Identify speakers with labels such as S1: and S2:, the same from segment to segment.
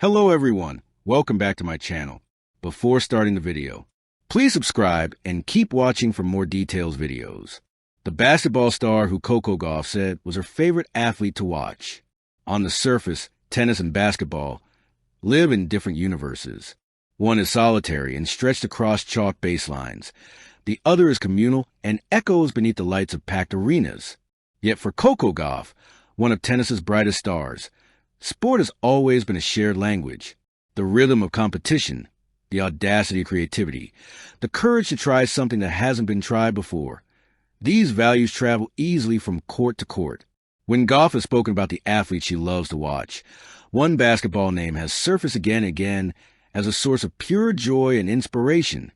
S1: Hello everyone, welcome back to my channel. Before starting the video, please subscribe and keep watching for more details videos. The basketball star who Coco Gauff said was her favorite athlete to watch. On the surface, tennis and basketball live in different universes. One is solitary and stretched across chalk baselines. The other is communal and echoes beneath the lights of packed arenas. Yet for Coco Gauff, one of tennis's brightest stars, sport has always been a shared language. The rhythm of competition, the audacity of creativity, the courage to try something that hasn't been tried before. These values travel easily from court to court. When Gauff has spoken about the athlete she loves to watch, one basketball name has surfaced again and again as a source of pure joy and inspiration: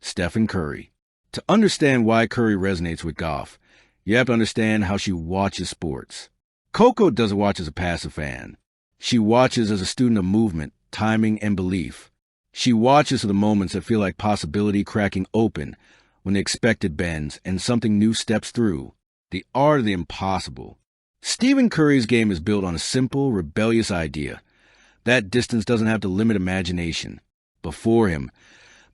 S1: Stephen Curry. To understand why Curry resonates with Gauff, you have to understand how she watches sports. Coco doesn't watch as a passive fan. She watches as a student of movement, timing, and belief. She watches for the moments that feel like possibility cracking open, when the expected bends and something new steps through. The art of the impossible. Stephen Curry's game is built on a simple, rebellious idea. That distance doesn't have to limit imagination. Before him,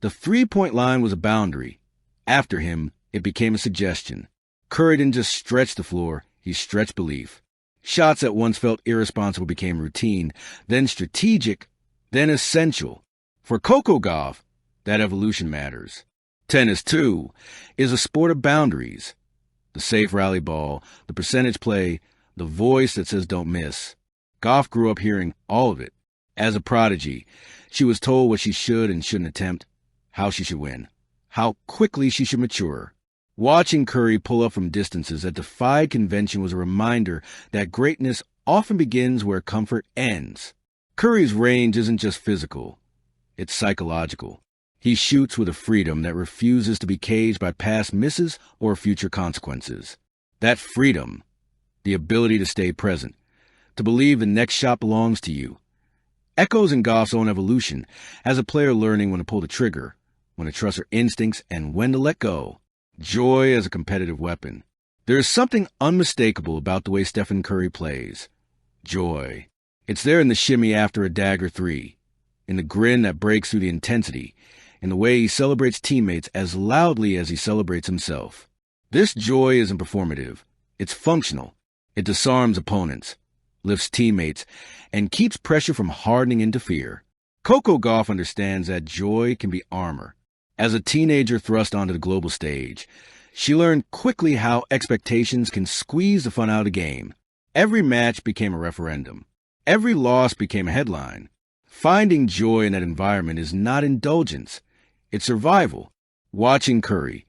S1: the three-point line was a boundary. After him, it became a suggestion. Curry didn't just stretch the floor, he stretched belief. Shots that once felt irresponsible became routine, then strategic, then essential. For Coco Gauff, that evolution matters. Tennis, too, is a sport of boundaries. The safe rally ball, the percentage play, the voice that says don't miss. Gauff grew up hearing all of it. As a prodigy, she was told what she should and shouldn't attempt, how she should win, how quickly she should mature. Watching Curry pull up from distances that defied convention was a reminder that greatness often begins where comfort ends. Curry's range isn't just physical, it's psychological. He shoots with a freedom that refuses to be caged by past misses or future consequences. That freedom, the ability to stay present, to believe the next shot belongs to you, echoes in Gauff's own evolution as a player learning when to pull the trigger, when to trust her instincts, and when to let go. Joy as a competitive weapon. There is something unmistakable about the way Stephen Curry plays. Joy. It's there in the shimmy after a dagger three, in the grin that breaks through the intensity, in the way he celebrates teammates as loudly as he celebrates himself. This joy isn't performative. It's functional. It disarms opponents, lifts teammates, and keeps pressure from hardening into fear. Coco Gauff understands that joy can be armor. As a teenager thrust onto the global stage, she learned quickly how expectations can squeeze the fun out of the game. Every match became a referendum. Every loss became a headline. Finding joy in that environment is not indulgence. It's survival. Watching Curry,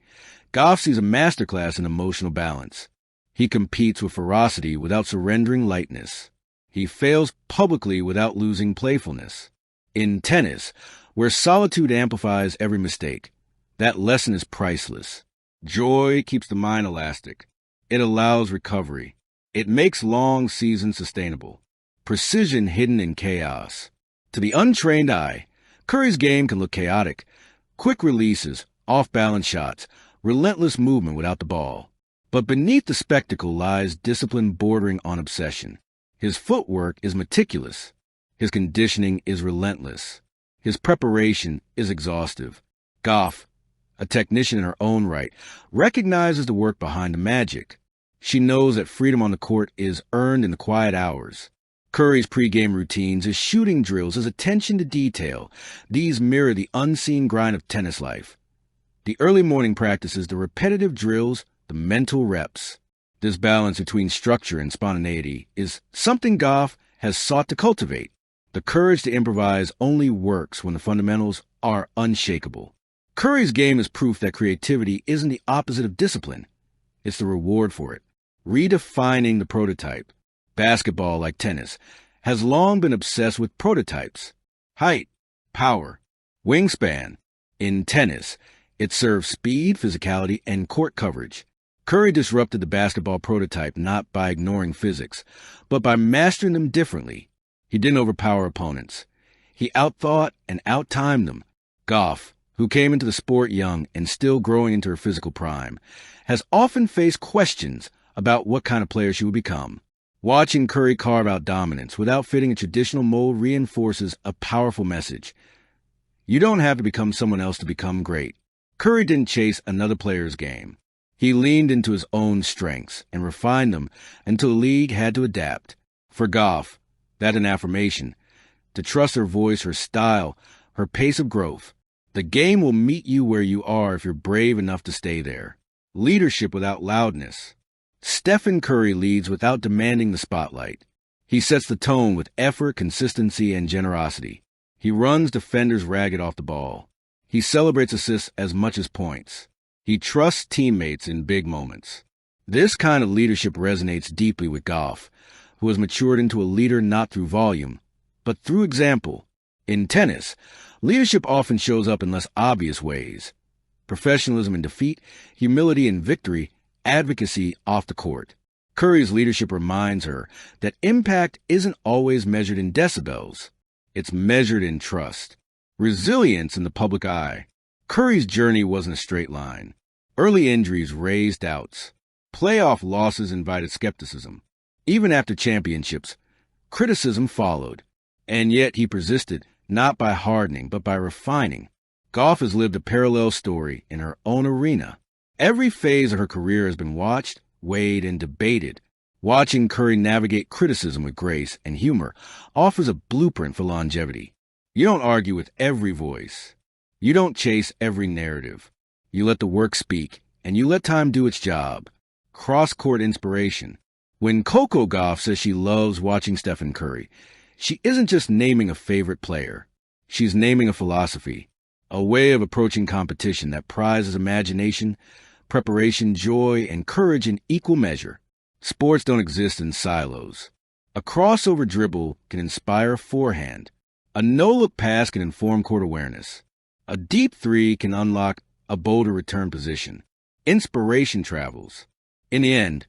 S1: Gauff sees a masterclass in emotional balance. He competes with ferocity without surrendering lightness. He fails publicly without losing playfulness. In tennis, where solitude amplifies every mistake, that lesson is priceless. Joy keeps the mind elastic. It allows recovery. It makes long seasons sustainable. Precision hidden in chaos. To the untrained eye, Curry's game can look chaotic. Quick releases, off-balance shots, relentless movement without the ball. But beneath the spectacle lies discipline bordering on obsession. His footwork is meticulous. His conditioning is relentless. His preparation is exhaustive. Gauff, a technician in her own right, recognizes the work behind the magic. She knows that freedom on the court is earned in the quiet hours. Curry's pregame routines, his shooting drills, his attention to detail, these mirror the unseen grind of tennis life. The early morning practices, the repetitive drills, the mental reps. This balance between structure and spontaneity is something Gauff has sought to cultivate. The courage to improvise only works when the fundamentals are unshakable. Curry's game is proof that creativity isn't the opposite of discipline. It's the reward for it. Redefining the prototype. Basketball, like tennis, has long been obsessed with prototypes. Height, power, wingspan. In tennis, it serves speed, physicality, and court coverage. Curry disrupted the basketball prototype not by ignoring physics, but by mastering them differently. He didn't overpower opponents. He outthought and outtimed them. Gauff, who came into the sport young and still growing into her physical prime, has often faced questions about what kind of player she would become. Watching Curry carve out dominance without fitting a traditional mold reinforces a powerful message. You don't have to become someone else to become great. Curry didn't chase another player's game. He leaned into his own strengths and refined them until the league had to adapt. For Gauff, that's an affirmation. To trust her voice, her style, her pace of growth. The game will meet you where you are if you're brave enough to stay there. Leadership without loudness. Stephen Curry leads without demanding the spotlight. He sets the tone with effort, consistency, and generosity. He runs defenders ragged off the ball. He celebrates assists as much as points. He trusts teammates in big moments. This kind of leadership resonates deeply with Gauff, who has matured into a leader not through volume, but through example. In tennis, leadership often shows up in less obvious ways. Professionalism in defeat, humility in victory, advocacy off the court. Curry's leadership reminds her that impact isn't always measured in decibels. It's measured in trust. Resilience in the public eye. Curry's journey wasn't a straight line. Early injuries raised doubts. Playoff losses invited skepticism. Even after championships, criticism followed. And yet he persisted, not by hardening, but by refining. Gauff has lived a parallel story in her own arena. Every phase of her career has been watched, weighed, and debated. Watching Curry navigate criticism with grace and humor offers a blueprint for longevity. You don't argue with every voice. You don't chase every narrative. You let the work speak, and you let time do its job. Cross-court inspiration. When Coco Gauff says she loves watching Stephen Curry, she isn't just naming a favorite player. She's naming a philosophy, a way of approaching competition that prizes imagination, preparation, joy, and courage in equal measure. Sports don't exist in silos. A crossover dribble can inspire a forehand. A no-look pass can inform court awareness. A deep three can unlock a bolder return position. Inspiration travels. In the end,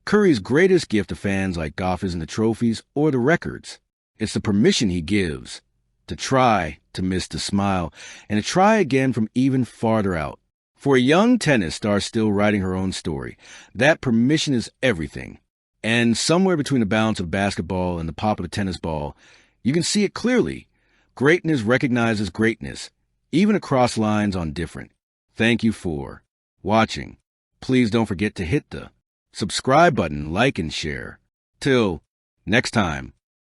S1: Curry's greatest gift to fans like Gauff isn't the trophies or the records. It's the permission he gives to try, to miss, to smile, and to try again from even farther out. For a young tennis star still writing her own story, that permission is everything. And somewhere between the bounce of basketball and the pop of the tennis ball, you can see it clearly. Greatness recognizes greatness, even across lines on different. Thank you for watching. Please don't forget to hit the subscribe button, like, and share. Till next time.